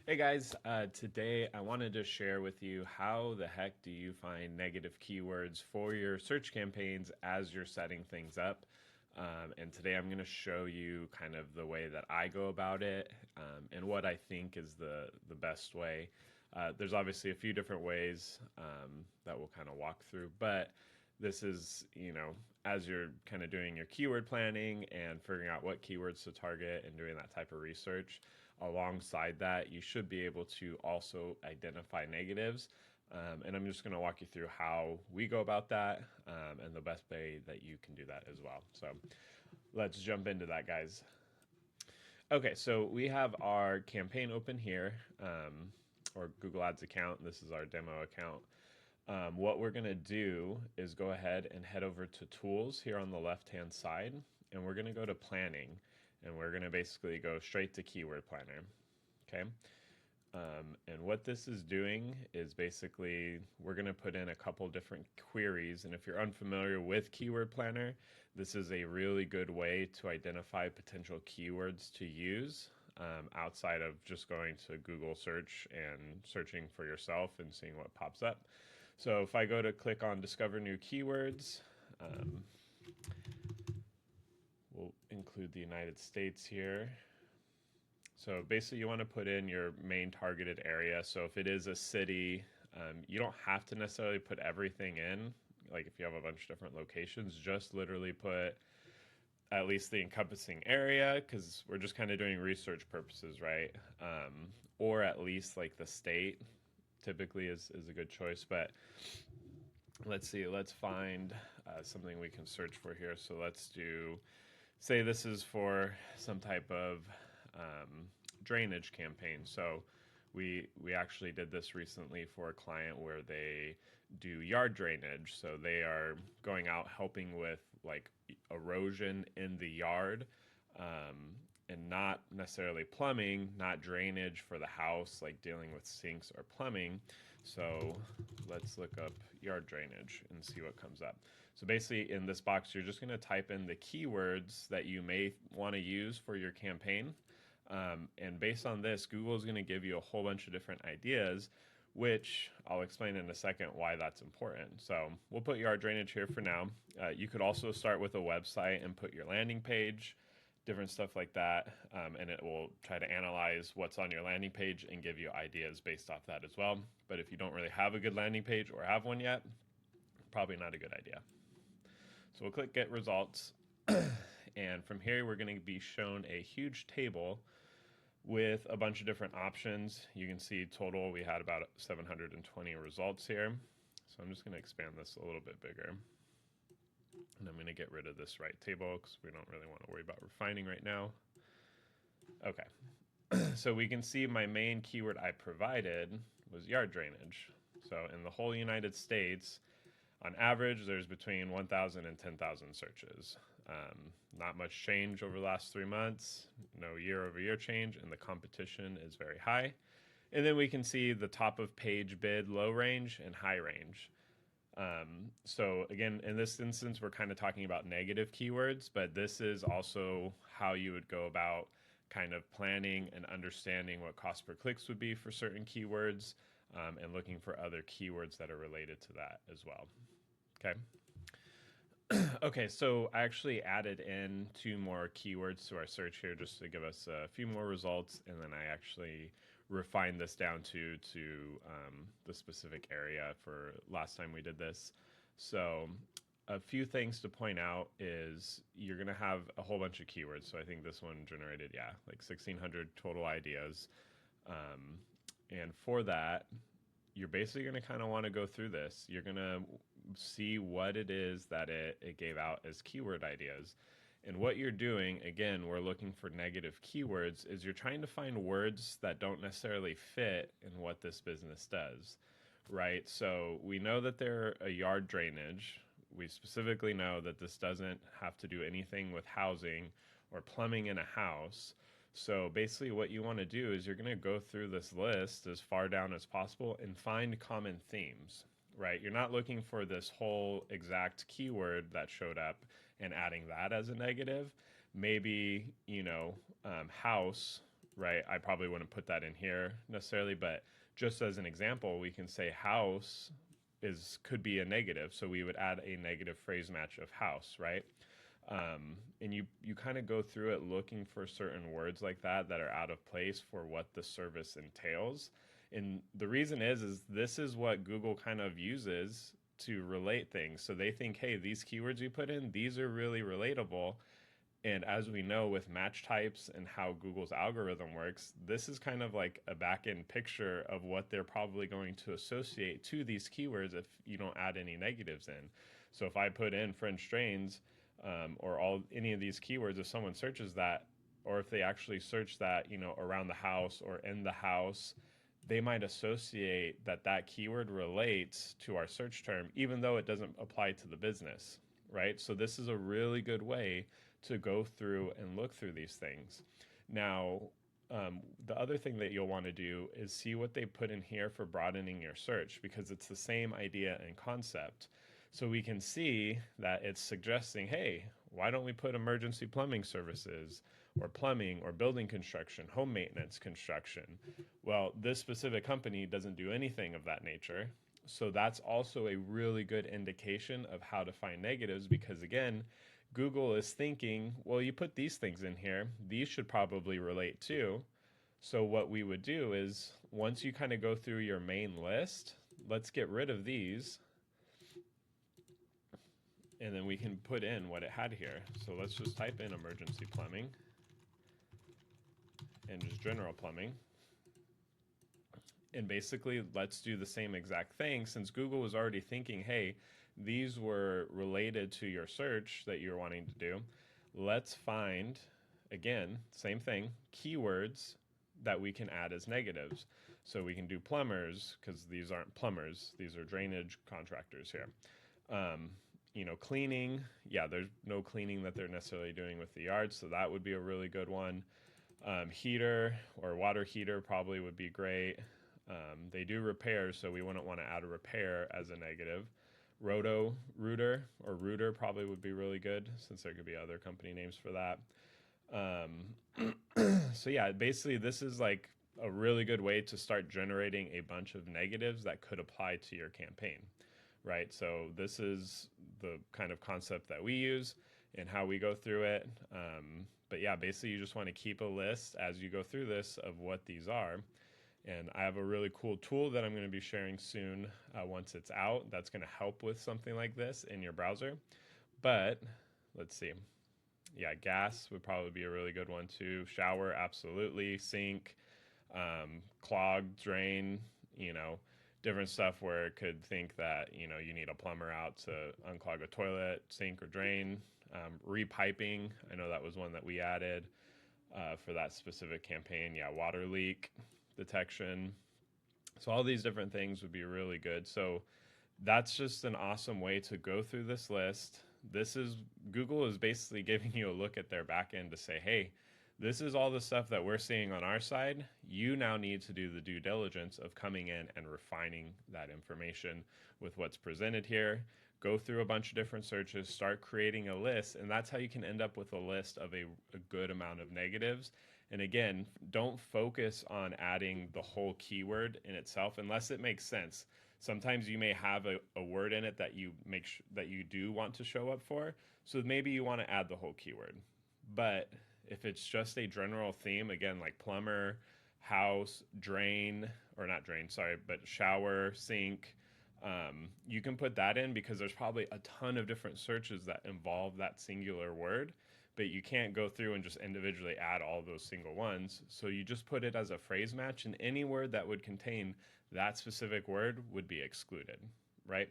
Hey guys, today I wanted to share with you how the heck do you find negative keywords for your search campaigns as you're setting things up. And today I'm going to show you kind of the way that I go about it and what I think is the best way. There's obviously a few different ways that we'll kind of walk through, but this is, as you're kind of doing your keyword planning and figuring out what keywords to target and doing that type of research, alongside that, you should be able to also identify negatives. And I'm just going to walk you through how we go about that and the best way that you can do that as well. So let's jump into that, guys. Okay, so we have our campaign open here, or Google Ads account. This is our demo account. What we're going to do is go ahead and head over to Tools here on the left-hand side, and we're going to go to Planning, and we're going to basically go straight to Keyword Planner. Okay. And what this is doing is basically we're going to put in a couple different queries. And if you're unfamiliar with Keyword Planner, this is a really good way to identify potential keywords to use outside of just going to Google search and searching for yourself and seeing what pops up. So if I go to click on Discover New Keywords, we'll include the United States here. So basically you want to put in your main targeted area. So if it is a city, you don't have to necessarily put everything in. Like if you have a bunch of different locations, just literally put at least the encompassing area, because we're just kind of doing research purposes, right? Or at least like the state typically is a good choice. But let's see, let's find something we can search for here. So let's do, say this is for some type of drainage campaign. So we actually did this recently for a client where they do yard drainage. So they are going out helping with like erosion in the yard, and not necessarily plumbing, not drainage for the house, like dealing with sinks or plumbing. So let's look up yard drainage and see what comes up. So basically in this box, you're just going to type in the keywords that you may want to use for your campaign. And based on this, Google is going to give you a whole bunch of different ideas, which I'll explain in a second why that's important. So we'll put yard drainage here for now. You could also start with a website and put your landing page, different stuff like that, and it will try to analyze what's on your landing page and give you ideas based off that as well. But if you don't really have a good landing page or have one yet, probably not a good idea. So we'll click Get Results, and from here we're going to be shown a huge table with a bunch of different options. You can see total we had about 720 results here. So I'm just going to expand this a little bit bigger. And I'm going to get rid of this right table because we don't really want to worry about refining right now. Okay, so we can see my main keyword I provided was yard drainage. So in the whole United States, on average, there's between 1,000 and 10,000 searches. Not much change over the last 3 months, no year-over-year change, and the competition is very high. And then we can see the top of page bid, low range and high range. So again, in this instance, we're kind of talking about negative keywords, but this is also how you would go about kind of planning and understanding what cost per clicks would be for certain keywords, and looking for other keywords that are related to that as well. Okay. Okay, so I actually added in 2 more keywords to our search here just to give us a few more results, and then I actually refined this down to the specific area for last time we did this. So a few things to point out is you're going to have a whole bunch of keywords. So I think this one generated, like 1,600 total ideas. And for that, you're basically going to kind of want to go through this. You're going to see what it is that it gave out as keyword ideas. And what you're doing, again, we're looking for negative keywords, is you're trying to find words that don't necessarily fit in what this business does, right? So we know that they're a yard drainage. We specifically know that this doesn't have to do anything with housing or plumbing in a house. So basically what you want to do is you're going to go through this list as far down as possible and find common themes, right? You're not looking for this whole exact keyword that showed up and adding that as a negative. Maybe, house right? I probably wouldn't put that in here necessarily, but just as an example, we can say house could be a negative, so we would add a negative phrase match of house, right? And you kind of go through it looking for certain words like that are out of place for what the service entails. And the reason is this is what Google kind of uses to relate things. So they think, hey, these keywords you put in, these are really relatable. And as we know with match types and how Google's algorithm works, this is kind of like a back end picture of what they're probably going to associate to these keywords if you don't add any negatives in. So if I put in French drains, or any of these keywords, if someone searches that, or if they actually search that, around the house or in the house, they might associate that keyword relates to our search term, even though it doesn't apply to the business, right? So this is a really good way to go through and look through these things. Now, the other thing that you'll want to do is see what they put in here for broadening your search, because it's the same idea and concept. So we can see that it's suggesting, hey, why don't we put emergency plumbing services or plumbing or building construction, home maintenance construction? Well, this specific company doesn't do anything of that nature. So that's also a really good indication of how to find negatives, because again, Google is thinking, well, you put these things in here, these should probably relate too. So what we would do is once you kind of go through your main list, let's get rid of these. And then we can put in what it had here. So let's just type in emergency plumbing and just general plumbing. And basically, let's do the same exact thing, since Google was already thinking, hey, these were related to your search that you're wanting to do. Let's find, again, same thing, keywords that we can add as negatives. So we can do plumbers, because these aren't plumbers, these are drainage contractors here. Cleaning, yeah, there's no cleaning that they're necessarily doing with the yard, so that would be a really good one. Heater or water heater probably would be great. They do repairs, so we wouldn't want to add a repair as a negative. Router probably would be really good, since there could be other company names for that. So yeah, basically this is like a really good way to start generating a bunch of negatives that could apply to your campaign, right? So this is the kind of concept that we use and how we go through it. But yeah, basically you just want to keep a list as you go through this of what these are. And I have a really cool tool that I'm going to be sharing soon once it's out that's going to help with something like this in your browser. But let's see. Yeah, gas would probably be a really good one too. Shower, absolutely. Sink, clog, drain, different stuff where it could think that, you need a plumber out to unclog a toilet, sink, or drain. Repiping, I know that was one that we added for that specific campaign. Yeah, water leak detection. So all these different things would be really good. So that's just an awesome way to go through this list. Google is basically giving you a look at their back end to say, hey, this is all the stuff that we're seeing on our side. You now need to do the due diligence of coming in and refining that information with what's presented here. Go through a bunch of different searches, start creating a list, and that's how you can end up with a list of a good amount of negatives. And again, don't focus on adding the whole keyword in itself unless it makes sense. Sometimes you may have a word in it that you that you do want to show up for, so maybe you want to add the whole keyword. But if it's just a general theme, again, like plumber, house, drain, or not drain, sorry, but shower, sink, you can put that in, because there's probably a ton of different searches that involve that singular word, but you can't go through and just individually add all those single ones. So you just put it as a phrase match, and any word that would contain that specific word would be excluded, right?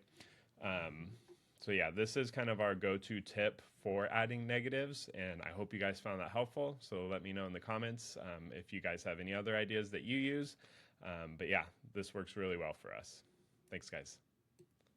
So yeah, this is kind of our go-to tip for adding negatives, and I hope you guys found that helpful. So let me know in the comments if you guys have any other ideas that you use. But yeah, this works really well for us. Thanks, guys.